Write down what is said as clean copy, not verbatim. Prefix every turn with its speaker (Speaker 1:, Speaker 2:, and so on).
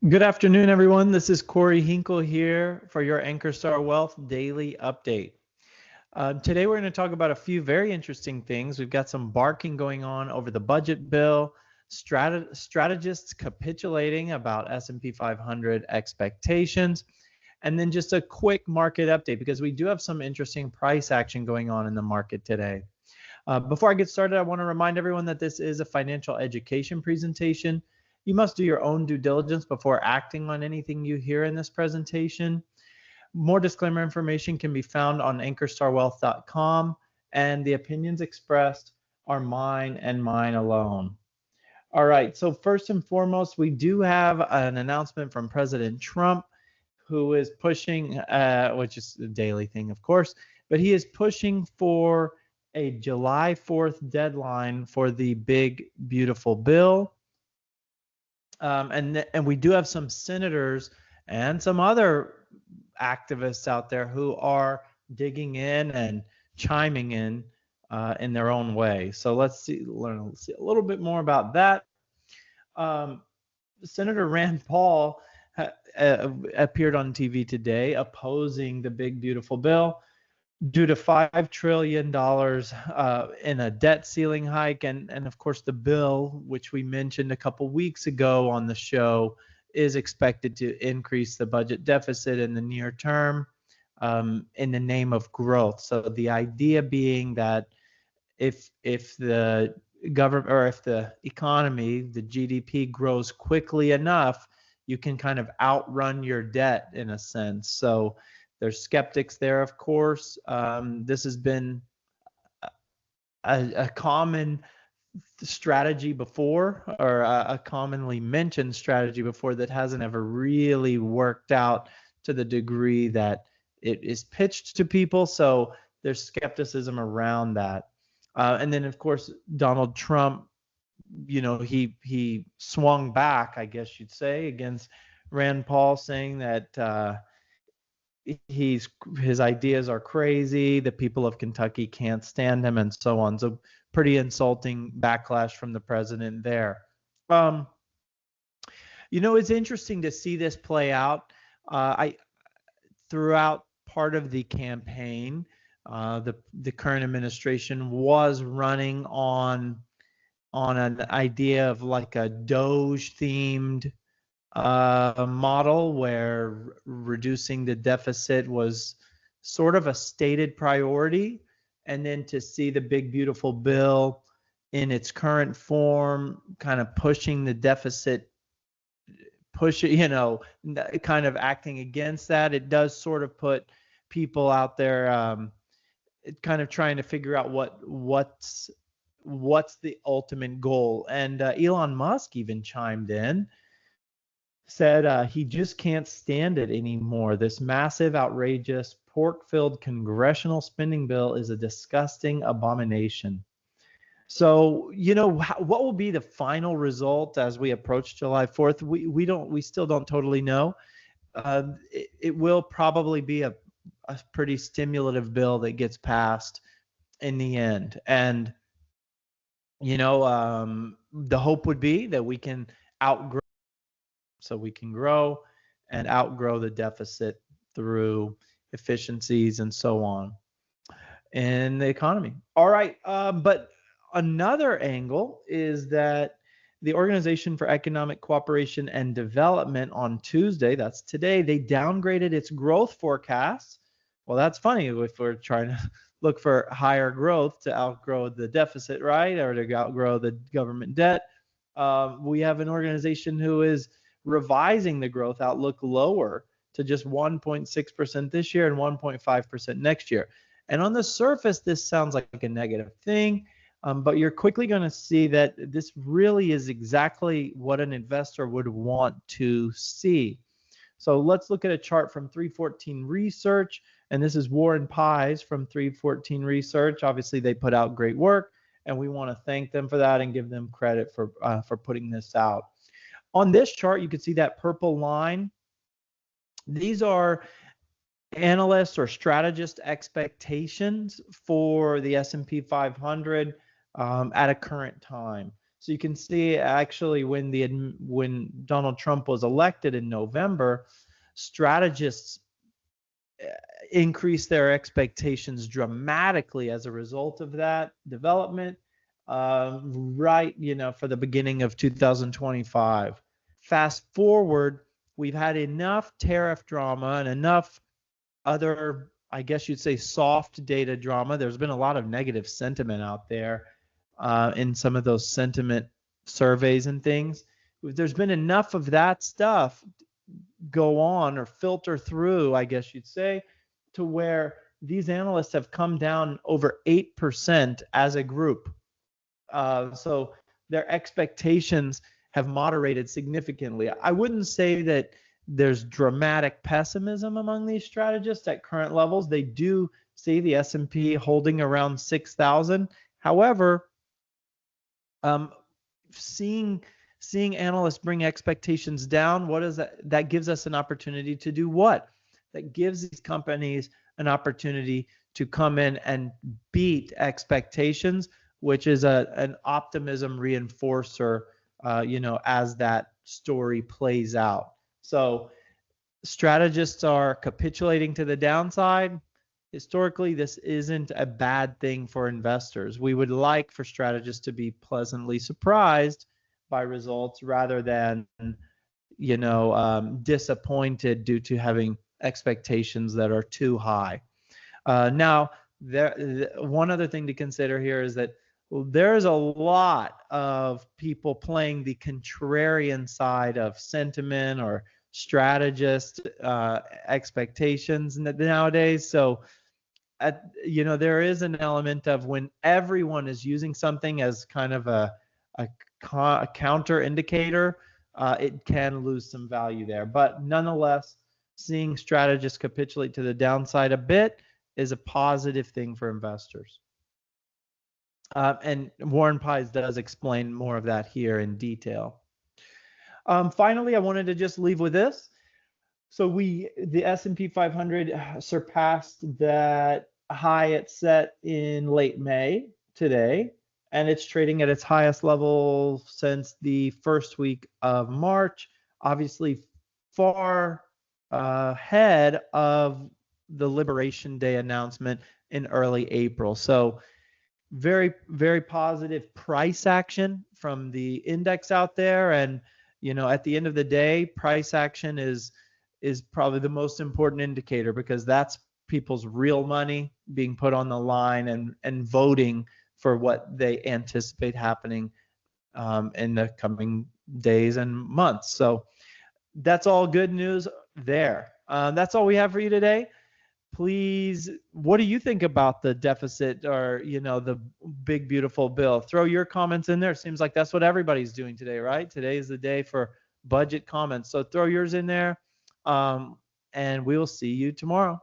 Speaker 1: Good afternoon, everyone. This is Corey Hinkle here for your Ankerstar Wealth Daily Update. Today, we're going to talk about a few very interesting things. We've got some barking going on over the budget bill, strategists capitulating about S&P 500 expectations, and then just a quick market update because we do have some interesting price action going on in the market today. Before I get started, I want to remind everyone that this is a financial education presentation. You must do your own due diligence before acting on anything you hear in this presentation. More disclaimer information can be found on ankerstarwealth.com, and the opinions expressed are mine and mine alone. All right, so first and foremost, we do have an announcement from President Trump, who is pushing, which is a daily thing, of course, but he is pushing for a July 4th deadline for the big, beautiful bill. And we do have some senators and some other activists out there who are digging in and chiming in their own way. So let's see a little bit more about that. Senator Rand Paul appeared on TV today opposing the big, beautiful bill due to $5 trillion in a debt ceiling hike. And of course, the bill, which we mentioned a couple weeks ago on the show, is expected to increase the budget deficit in the near term in the name of growth. So the idea being that if the government or if the economy, the GDP grows quickly enough, you can kind of outrun your debt in a sense. So there's skeptics there, of course. This has been a common strategy before, or a commonly mentioned strategy before, that hasn't ever really worked out to the degree that it is pitched to people. So there's skepticism around that. And then, of course, Donald Trump, he swung back, I guess you'd say, against Rand Paul, saying that his ideas are crazy, the people of Kentucky can't stand him, and so on. So pretty insulting backlash from the president there. It's interesting to see this play out. Throughout part of the campaign, the current administration was running on an idea of like a Doge themed model where reducing the deficit was sort of a stated priority, and then to see the big, beautiful bill in its current form kind of pushing the deficit, kind of acting against that. It does sort of put people out there kind of trying to figure out what's the ultimate goal. And Elon Musk even chimed in, said he just can't stand it anymore. This massive, outrageous, pork-filled congressional spending bill is a disgusting abomination. So, what will be the final result as we approach July 4th? We still don't totally know. It will probably be a pretty stimulative bill that gets passed in the end. And, the hope would be that we can outgrow. So we can grow and outgrow the deficit through efficiencies and so on in the economy. All right, but another angle is that the Organization for Economic Cooperation and Development on Tuesday, that's today, they downgraded its growth forecasts. Well, that's funny if we're trying to look for higher growth to outgrow the deficit, right? Or to outgrow the government debt. We have an organization who is revising the growth outlook lower to just 1.6% this year and 1.5% next year. And on the surface, this sounds like a negative thing, but you're quickly going to see that this really is exactly what an investor would want to see. So let's look at a chart from 314 Research, and this is Warren Pies from 314 Research. Obviously, they put out great work, and we want to thank them for that and give them credit for putting this out. On this chart, you can see that purple line. These are analysts or strategist expectations for the S&P 500 at a current time. So you can see actually when Donald Trump was elected in November, strategists increased their expectations dramatically as a result of that development, right, for the beginning of 2025. Fast forward, we've had enough tariff drama and enough other, I guess you'd say, soft data drama. There's been a lot of negative sentiment out there in some of those sentiment surveys and things. There's been enough of that stuff go on or filter through, I guess you'd say, to where these analysts have come down over 8% as a group. So their expectations have moderated significantly. I wouldn't say that there's dramatic pessimism among these strategists at current levels. They do see the S&P holding around 6,000. However, seeing analysts bring expectations down, what is that? That gives us an opportunity to do what? That gives these companies an opportunity to come in and beat expectations, which is an optimism reinforcer, as that story plays out. So strategists are capitulating to the downside. Historically, this isn't a bad thing for investors. We would like for strategists to be pleasantly surprised by results rather than, disappointed due to having expectations that are too high. Now, one other thing to consider here is that there's a lot of people playing the contrarian side of sentiment or strategist expectations nowadays. So, there is an element of when everyone is using something as kind of a counter indicator, it can lose some value there. But nonetheless, seeing strategists capitulate to the downside a bit is a positive thing for investors. And Warren Pies does explain more of that here in detail. Finally, I wanted to just leave with this. So the S&P 500 surpassed that high it set in late May today, and it's trading at its highest level since the first week of March, obviously far ahead of the Liberation Day announcement in early April. So very, very positive price action from the index out there. And, at the end of the day, price action is probably the most important indicator, because that's people's real money being put on the line and voting for what they anticipate happening in the coming days and months. So that's all good news there. That's all we have for you today. Please, what do you think about the deficit or, the big, beautiful bill? Throw your comments in there. It seems like that's what everybody's doing today, right? Today is the day for budget comments. So throw yours in there, and we will see you tomorrow.